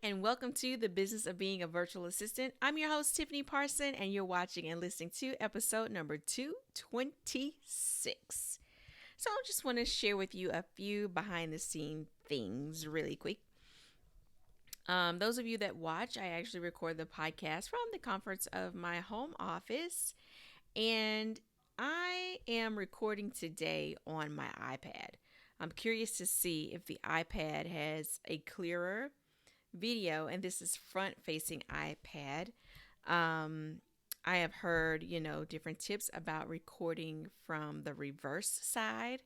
and welcome to the Business of Being a Virtual Assistant. I'm your host, Tiffany Parson, and you're watching and listening to episode number 226. So, I just want to share with you a few behind the scene things really quick. Those of you that watch, I actually record the podcast from the comforts of my home office, and I am recording today on my iPad. I'm curious to see if the iPad has a clearer video, and this is front facing iPad. I have heard, different tips about recording from the reverse side,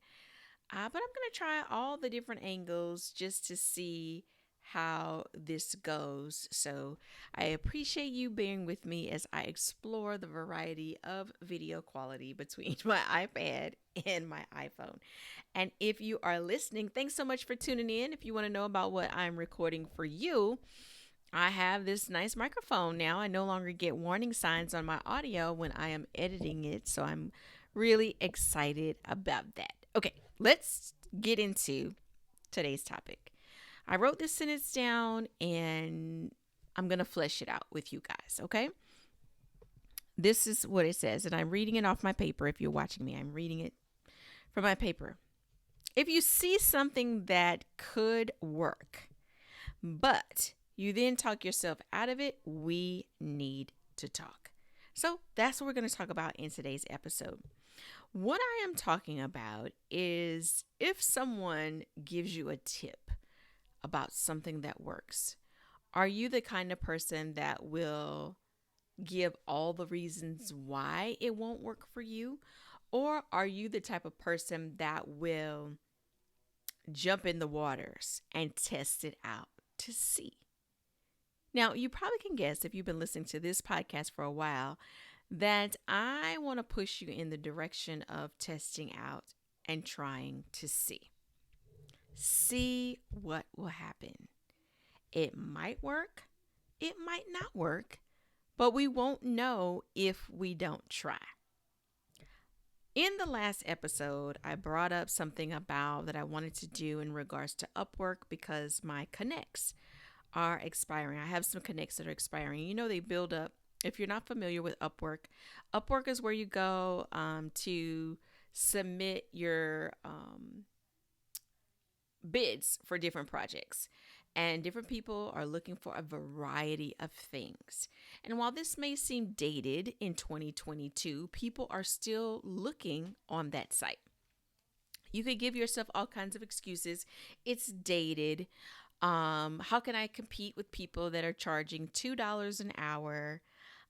but I'm going to try all the different angles just to see how this goes. So I appreciate you bearing with me as I explore the variety of video quality between my iPad and my iPhone. And if you are listening, thanks so much for tuning in. If you want to know about what I'm recording for you, I have this nice microphone now. I no longer get warning signs on my audio when I am editing it. So I'm really excited about that. Okay, let's get into today's topic. I wrote this sentence down and I'm going to flesh it out with you guys, okay? This is what it says, and I'm reading it off my paper. If you're watching me, I'm reading it from my paper. If you see something that could work, but you then talk yourself out of it, we need to talk. So that's what we're going to talk about in today's episode. What I am talking about is if someone gives you a tip about something that works, are you the kind of person that will give all the reasons why it won't work for you? Or are you the type of person that will jump in the waters and test it out to see? Now, you probably can guess if you've been listening to this podcast for a while that I want to push you in the direction of testing out and trying to see. See what will happen. It might work, it might not work, but we won't know if we don't try. In the last episode, I brought up something about that I wanted to do in regards to Upwork because my connects are expiring. I have some connects that are expiring. They build up. If you're not familiar with Upwork, Upwork is where you go to submit your bids for different projects. And different people are looking for a variety of things. And while this may seem dated in 2022, people are still looking on that site. You could give yourself all kinds of excuses. It's dated. How can I compete with people that are charging $2 an hour?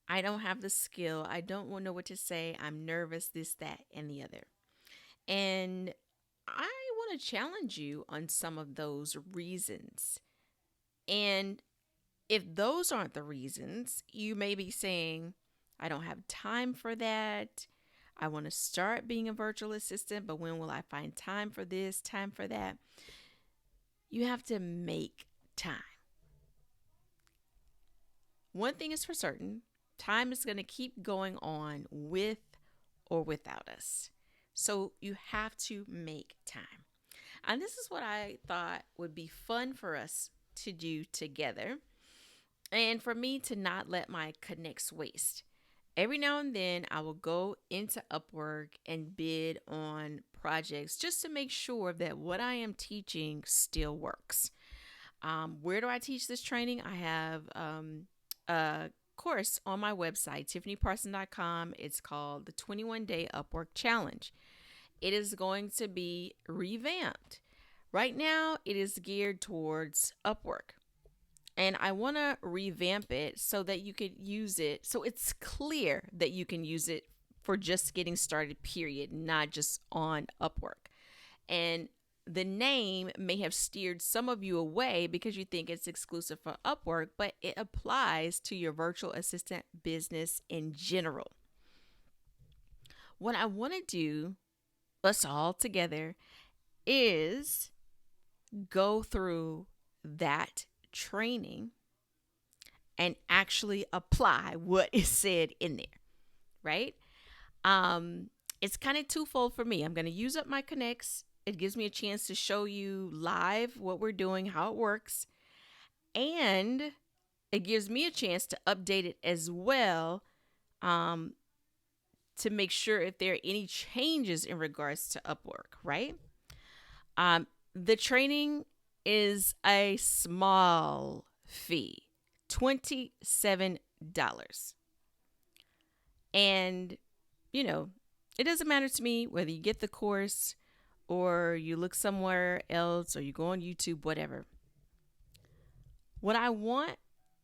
I don't have the skill. I don't know what to say. I'm nervous, this, that, and the other. And I want to challenge you on some of those reasons. And if those aren't the reasons, you may be saying, I don't have time for that. I want to start being a virtual assistant, but when will I find time for this, time for that? You have to make time. One thing is for certain, time is going to keep going on with or without us. So you have to make time. And this is what I thought would be fun for us to do together, and for me to not let my connects waste. Every now and then I will go into Upwork and bid on projects just to make sure that what I am teaching still works. Where do I teach this training? I have a course on my website, tiffanyparson.com. It's called the 21-Day Upwork Challenge. It is going to be revamped. Right now, it is geared towards Upwork. And I want to revamp it so that you could use it. So it's clear that you can use it for just getting started, period, not just on Upwork. And the name may have steered some of you away because you think it's exclusive for Upwork, but it applies to your virtual assistant business in general. What I want to do, us all together, is go through that training and actually apply what is said in there, right? It's kind of twofold for me. I'm going to use up my connects. It gives me a chance to show you live what we're doing, how it works. And it gives me a chance to update it as well, to make sure if there are any changes in regards to Upwork, right? The training is a small fee, $27. And, it doesn't matter to me whether you get the course or you look somewhere else or you go on YouTube, whatever. What I want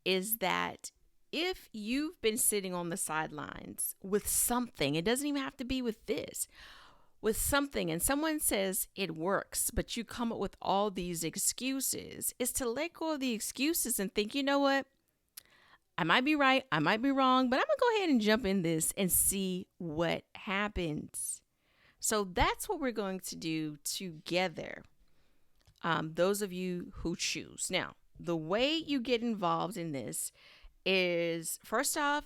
is that if you've been sitting on the sidelines with something, it doesn't even have to be with this, with something, and someone says it works, but you come up with all these excuses, is to let go of the excuses and think, you know what? I might be right, I might be wrong, but I'm going to go ahead and jump in this and see what happens. So that's what we're going to do together. Those of you who choose. Now, the way you get involved in this is, first off,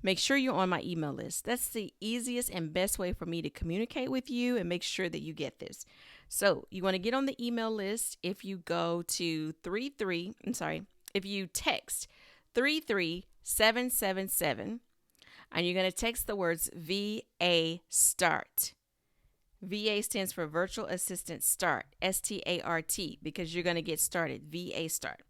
make sure you're on my email list. That's the easiest and best way for me to communicate with you and make sure that you get this. So you want to get on the email list if you go to if you text 33777, and you're going to text the words VA START. VA stands for Virtual Assistant Start, START, because you're going to get started, VA START.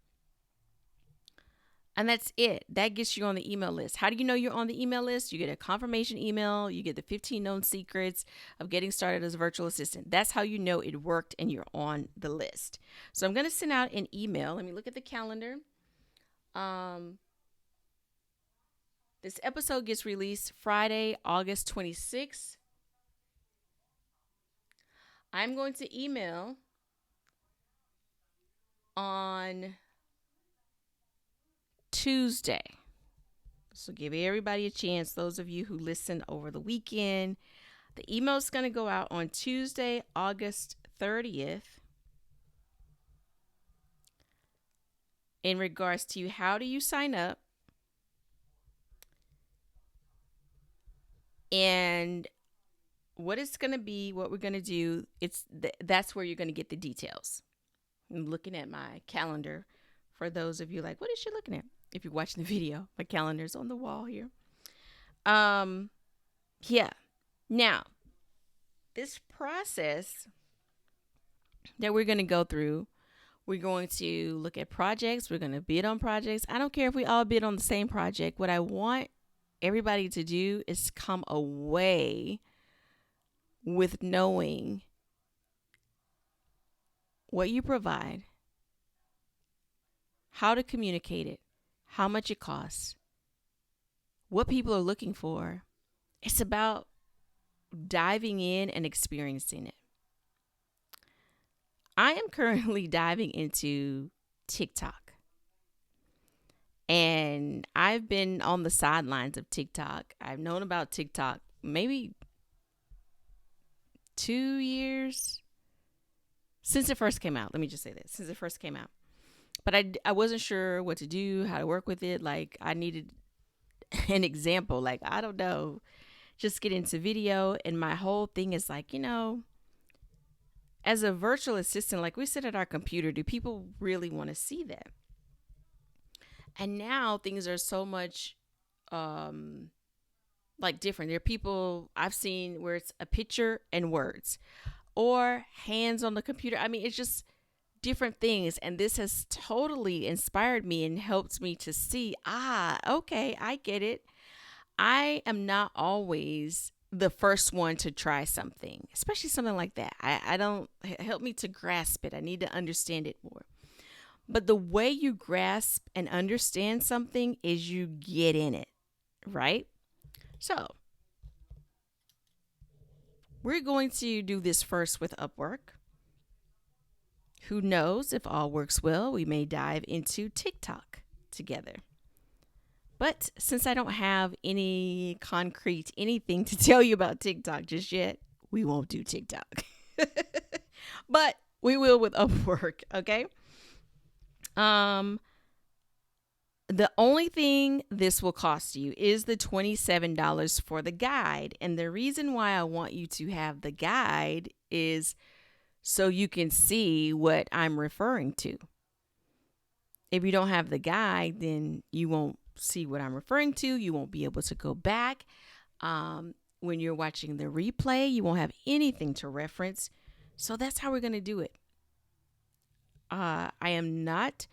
And that's it. That gets you on the email list. How do you know you're on the email list? You get a confirmation email. You get the 15 known secrets of getting started as a virtual assistant. That's how you know it worked and you're on the list. So I'm going to send out an email. Let me look at the calendar. This episode gets released Friday, August 26th. I'm going to email on Tuesday. So give everybody a chance. Those of you who listen over the weekend, the email is going to go out on Tuesday, August 30th, in regards to how do you sign up and what it's going to be, what we're going to do. That's where you're going to get the details. I'm looking at my calendar for those of you like, what is she looking at? If you're watching the video, my calendar's on the wall here. Yeah. Now, this process that we're going to go through, we're going to look at projects. We're going to bid on projects. I don't care if we all bid on the same project. What I want everybody to do is come away with knowing what you provide, how to communicate it, how much it costs, what people are looking for. It's about diving in and experiencing it. I am currently diving into TikTok. And I've been on the sidelines of TikTok. I've known about TikTok maybe 2 years since it first came out. Let me just say this, since it first came out. But I wasn't sure what to do, how to work with it. Like, I needed an example. Like, I don't know, just get into video. And my whole thing is like, as a virtual assistant, like we sit at our computer, do people really want to see that? And now things are so much like different. There are people I've seen where it's a picture and words or hands on the computer. I mean, it's just different things. And this has totally inspired me and helped me to see, okay, I get it. I am not always the first one to try something, especially something like that. I don't help me to grasp it. I need to understand it more. But the way you grasp and understand something is you get in it, right? So we're going to do this first with Upwork. Who knows, if all works well, we may dive into TikTok together. But since I don't have any concrete anything to tell you about TikTok just yet, we won't do TikTok. But we will with Upwork, okay? The only thing this will cost you is the $27 for the guide. And the reason why I want you to have the guide is so you can see what I'm referring to. If you don't have the guide, then you won't see what I'm referring to. You won't be able to go back. When you're watching the replay, you won't have anything to reference. So that's how we're going to do it. I am not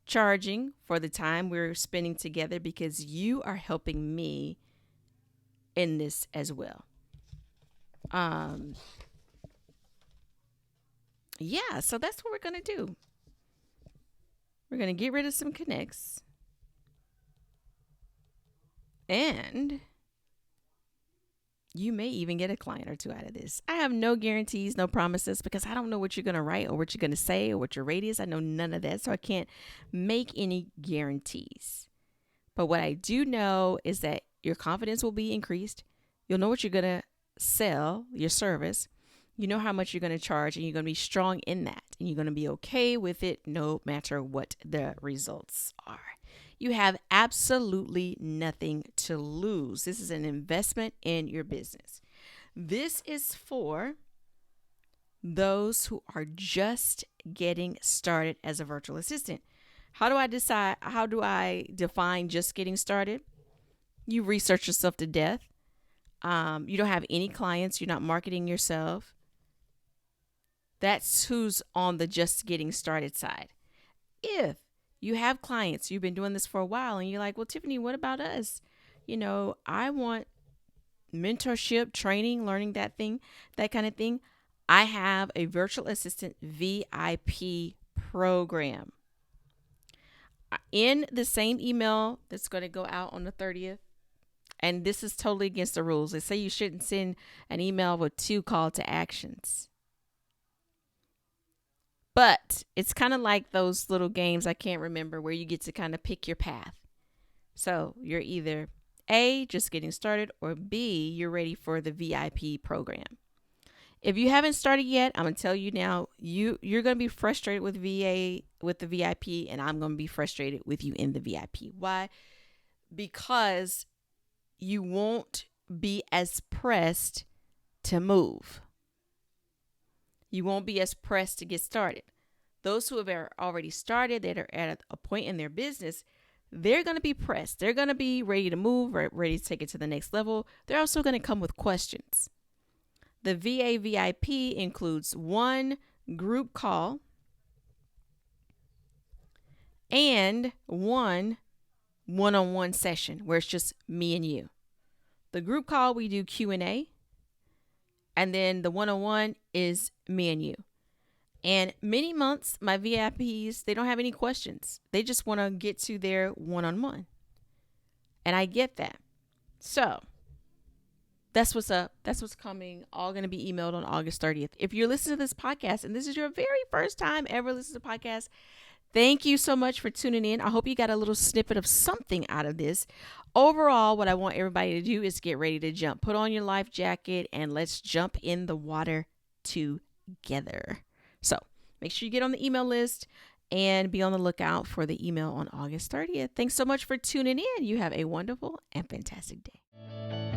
charging for the time we're spending together because you are helping me in this as well. Yeah, so that's what we're going to do. We're going to get rid of some connects. And you may even get a client or two out of this. I have no guarantees, no promises, because I don't know what you're going to write or what you're going to say or what your rate is. I know none of that, so I can't make any guarantees. But what I do know is that your confidence will be increased. You'll know what you're going to sell, your service. You know how much you're going to charge, and you're going to be strong in that. And you're going to be okay with it no matter what the results are. You have absolutely nothing to lose. This is an investment in your business. This is for those who are just getting started as a virtual assistant. How do I define just getting started? You research yourself to death. You don't have any clients. You're not marketing yourself. That's who's on the just getting started side. If you have clients, you've been doing this for a while, and you're like, well, Tiffany, what about us? I want mentorship, training, learning that kind of thing. I have a virtual assistant VIP program. In the same email that's going to go out on the 30th, and this is totally against the rules. They say you shouldn't send an email with 2 call to actions. But it's kind of like those little games, I can't remember, where you get to kind of pick your path. So you're either A, just getting started, or B, you're ready for the VIP program. If you haven't started yet, I'm going to tell you now, you're going to be frustrated with the VIP, and I'm going to be frustrated with you in the VIP. Why? Because you won't be as pressed to move. You won't be as pressed to get started. Those who have already started, that are at a point in their business, they're going to be pressed. They're going to be ready to move, or ready to take it to the next level. They're also going to come with questions. The VA VIP includes 1 group call and 1 one-on-one session where it's just me and you. The group call, we do Q&A. And then the one-on-one is me and you. And many months, my VIPs, they don't have any questions. They just want to get to their one-on-one. And I get that. So that's what's up. That's what's coming. All going to be emailed on August 30th. If you're listening to this podcast and this is your very first time ever listening to a podcast, thank you so much for tuning in. I hope you got a little snippet of something out of this. Overall, what I want everybody to do is get ready to jump. Put on your life jacket and let's jump in the water together. So make sure you get on the email list and be on the lookout for the email on August 30th. Thanks so much for tuning in. You have a wonderful and fantastic day.